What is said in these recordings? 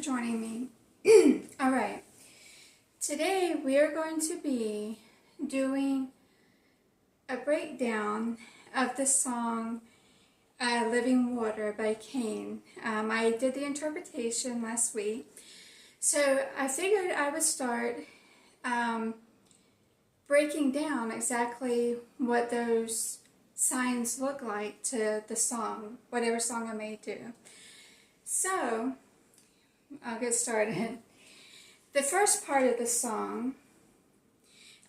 joining me. All right, today we are going to be doing a breakdown of the song Living Water by CAIN. I did the interpretation last week, so I figured I would start breaking down exactly what those signs look like to the song, whatever song I may do. So, I'll get started. The first part of the song,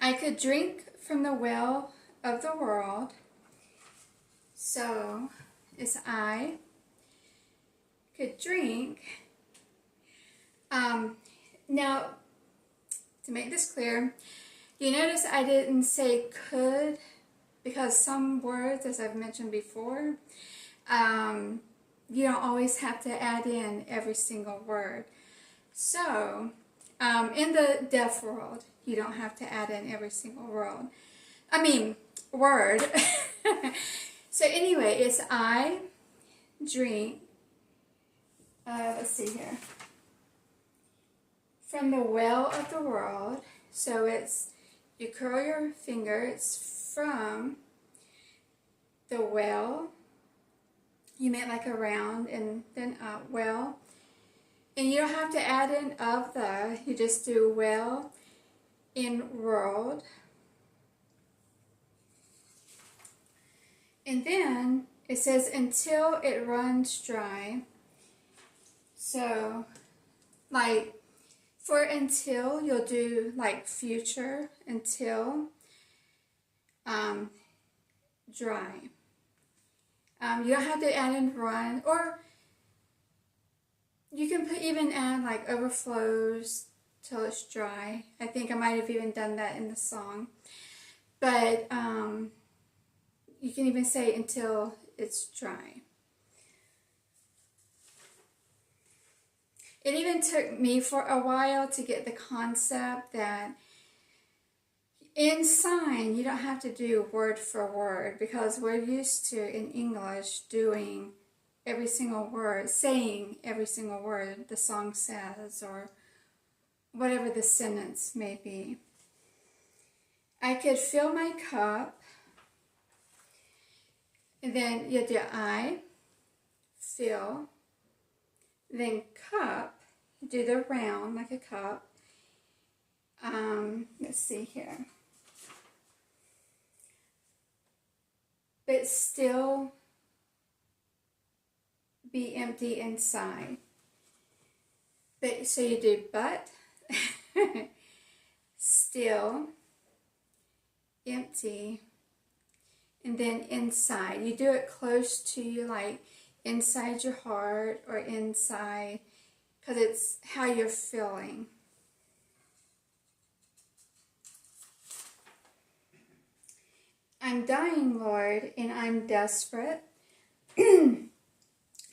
I could drink from the well of the world. So, it's I could drink. Now, to make this clear, you notice I didn't say could, because some words, as I've mentioned before, you don't always have to add in every single word. So, in the deaf world, you don't have to add in every single word. So anyway, it's I drink, let's see here, from the well of the world. So it's, you curl your finger, it's from the well. You make like a round and then up, well. And you don't have to add in of the, you just do well in world. And then it says until it runs dry. So like for until, you'll do like future, until dry. You don't have to add in run, or you can even add like overflows till it's dry. I think I might have even done that in the song. But you can even say until it's dry. It even took me for a while to get the concept that in sign, you don't have to do word for word, because we're used to, in English, doing every single word, saying every single word the song says, or whatever the sentence may be. I could fill my cup, and then you do I, fill, then cup, do the round like a cup. Let's see here. But still be empty inside. But so you do but, still, empty, and then inside. You do it close to you, like inside your heart or inside, because it's how you're feeling. I'm dying, Lord, and I'm desperate.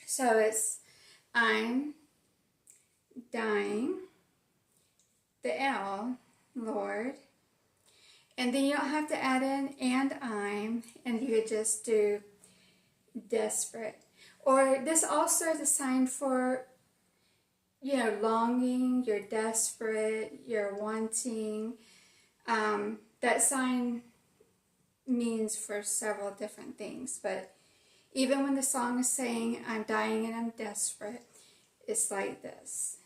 So it's I'm dying, the L, Lord, and then you don't have to add in and I'm, and you could just do desperate. Or this also is a sign for, you know, longing, you're desperate, you're wanting. That sign means for several different things, but even when the song is saying I'm dying and I'm desperate, it's like this.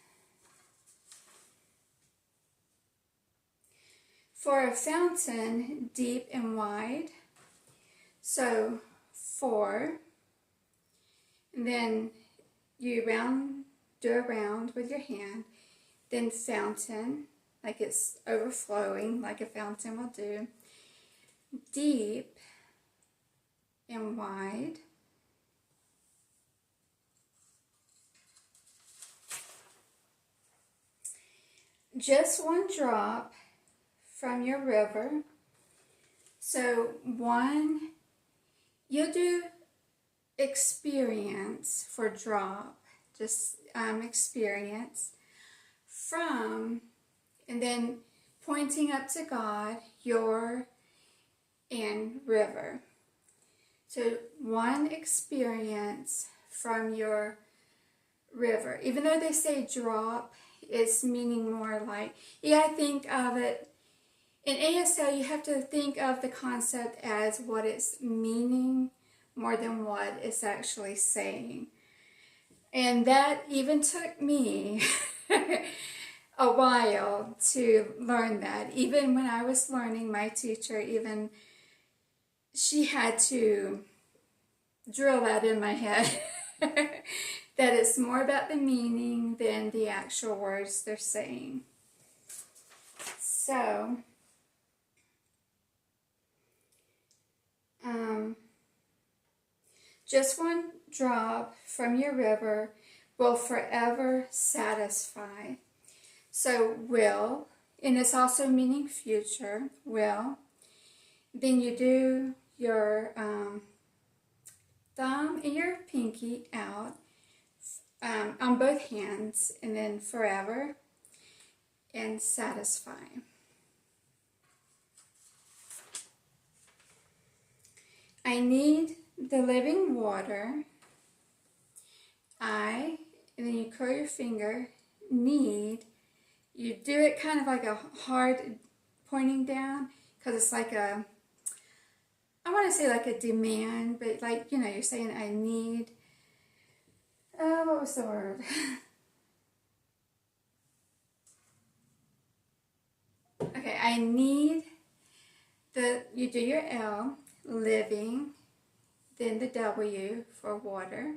For a fountain deep and wide, so for, and then you do a round with your hand, then fountain, like it's overflowing, like a fountain will do, deep and wide, just one drop from your river. So one, you'll do experience for drop, just experience from, and then pointing up to God, your and river. So one experience from your river. Even though they say drop, it's meaning more like, you gotta think of it, in ASL you have to think of the concept as what it's meaning more than what it's actually saying. And that even took me a while to learn that. Even when I was learning, my teacher, even she had to drill that in my head. That it's more about the meaning than the actual words they're saying. So, just one drop from your river will forever satisfy. So will, and it's also meaning future, will. Then you do your thumb and your pinky out on both hands, and then forever and satisfy. I need the living water. And then you curl your finger, need. You do it kind of like a hard pointing down, because it's like a, I want to say like a demand, but like, you know, you're saying I need, what was the word? Okay, I need you do your L, living, then the W for water.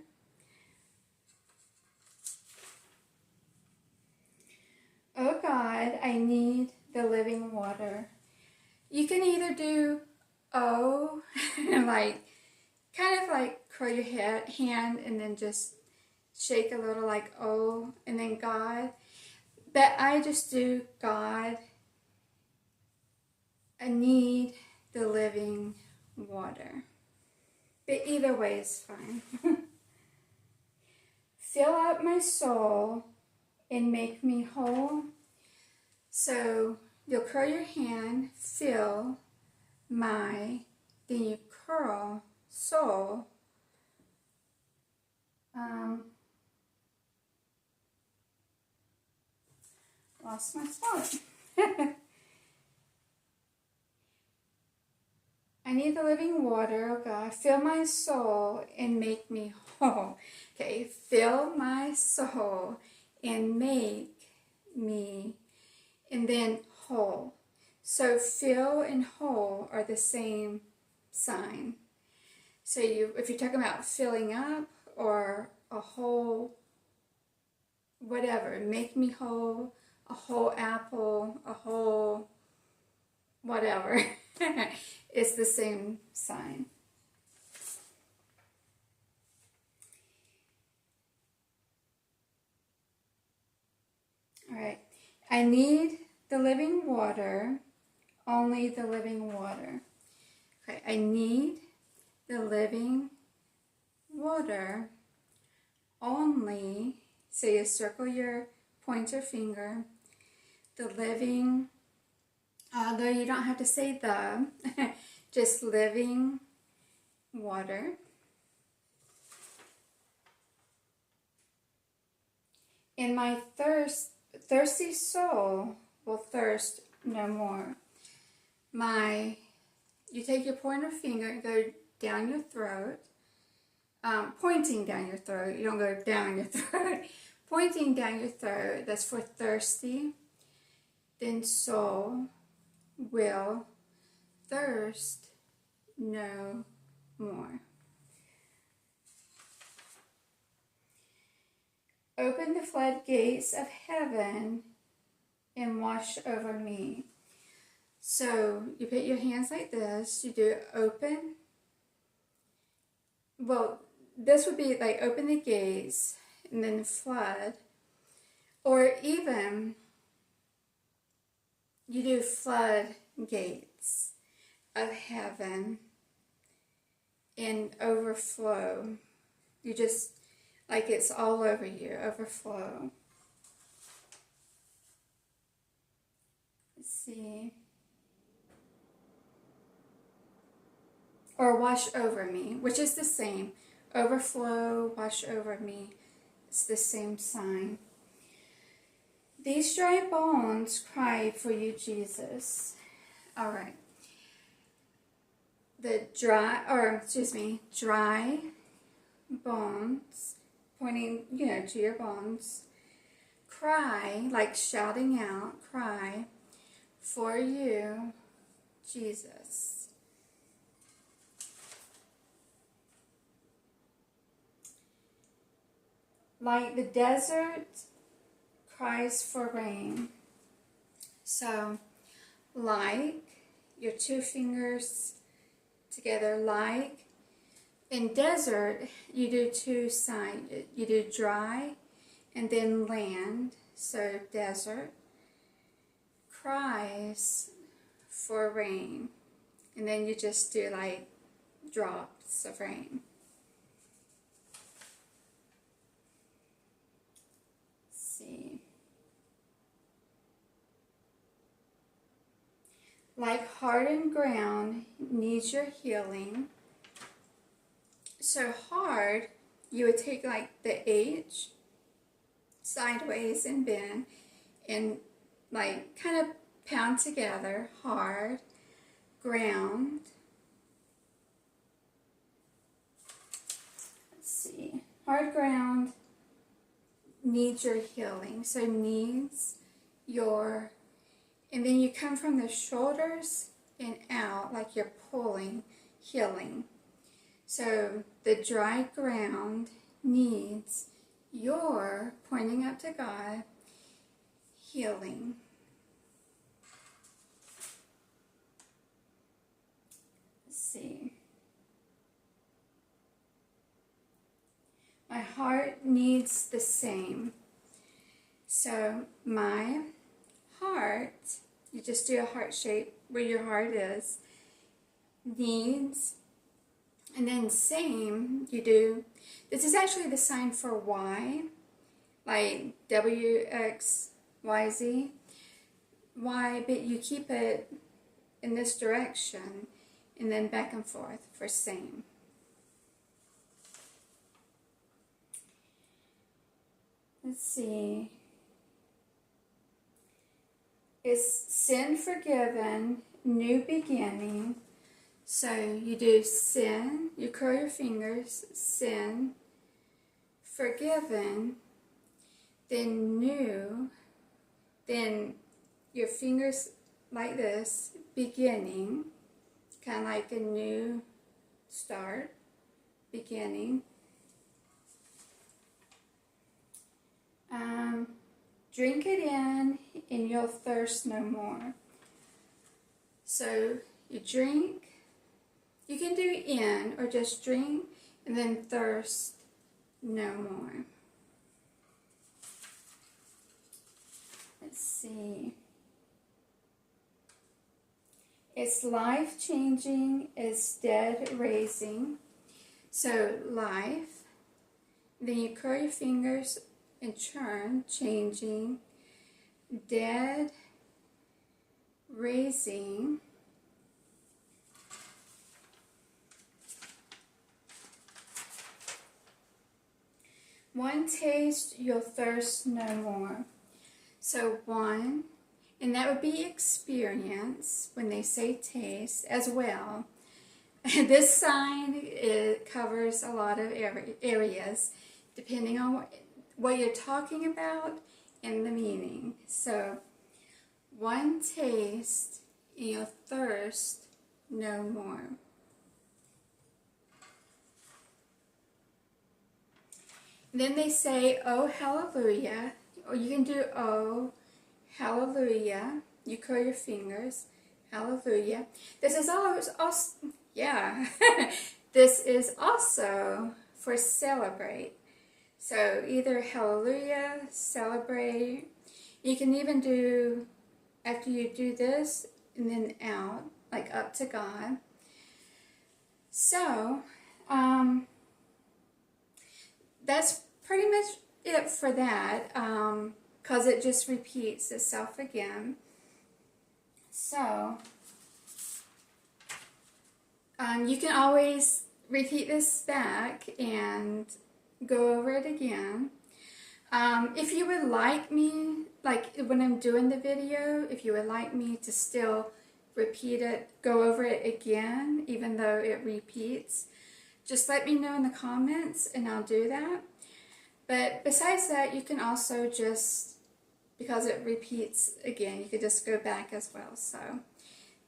Oh God, I need the living water. You can either do O, like, kind of like curl your hand and then just shake a little like O, and then God. But I just do God. I need the living water. But either way is fine. Fill up my soul and make me whole. So you'll curl your hand, fill my, then you curl soul. Lost my spot. I need the living water, oh God. Fill my soul and make me whole. Okay, fill my soul and make me, and then whole. So fill and whole are the same sign. So if you're talking about filling up or a whole, whatever, make me whole, a whole apple, a whole whatever, it's the same sign. All right, I need the living water, only the living water. Okay, I need the living water, only, so you circle your pointer finger, the living, although you don't have to say the, just living water. And my thirsty soul will thirst no more. You take your pointer finger and go down your throat, pointing down your throat. You don't go down your throat. Pointing down your throat, that's for thirsty. Then soul will thirst no more. Open the floodgates of heaven and wash over me. So you put your hands like this, you do open. Well, this would be like open the gates and then flood. Or even you do flood gates of heaven and overflow. You just, like it's all over you, overflow. Let's see. Or wash over me, which is the same. Overflow, wash over me, It's the same sign. These dry bones cry for you, Jesus. All right. The dry bones, pointing, to your bones, cry, like shouting out, cry for you, Jesus. Like the desert cries for rain. So, like your two fingers together, like in desert, you do two signs. You do dry and then land. So, desert cries for rain. And then you just do like drops of rain. Like hardened ground needs your healing. So hard, you would take like the H sideways and bend and like kind of pound together, hard ground. Let's see, hard ground needs your healing. So needs your, and then you come from the shoulders and out like you're pulling, healing. So the dry ground needs your, pointing up to God, healing. Let's see. My heart needs the same. So my heart, you just do a heart shape where your heart is, needs, and then same, you do, this is actually the sign for Y, like W, X, Y, Z, Y, but you keep it in this direction, and then back and forth for same. Let's see. Is sin forgiven, new beginning. So you do sin, you curl your fingers, sin, forgiven, then new, then your fingers like this, beginning, kind of like a new start, beginning. Drink it in and you'll thirst no more. So you drink, you can do in or just drink and then thirst no more. Let's see. It's life changing, it's dead raising. So life, then you curl your fingers and churn, changing, dead, raising, one taste, you'll thirst no more. So one, and that would be experience when they say taste as well. This sign, it covers a lot of areas depending on what you're talking about and the meaning. So, one taste and you'll thirst no more. Then they say, oh, hallelujah, or you can do, oh, hallelujah. You curl your fingers, hallelujah. This is also yeah, this is also for celebrate. So either hallelujah, celebrate. You can even do, after you do this, and then out, like up to God. So, that's pretty much it for that, because it just repeats itself again. So, you can always repeat this back and go over it again. If you would like me, like when I'm doing the video, if you would like me to still repeat it, go over it again, even though it repeats, just let me know in the comments and I'll do that. But besides that, you can also just, because it repeats again, you could just go back as well. So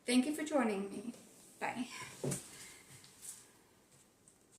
thank you for joining me. Bye.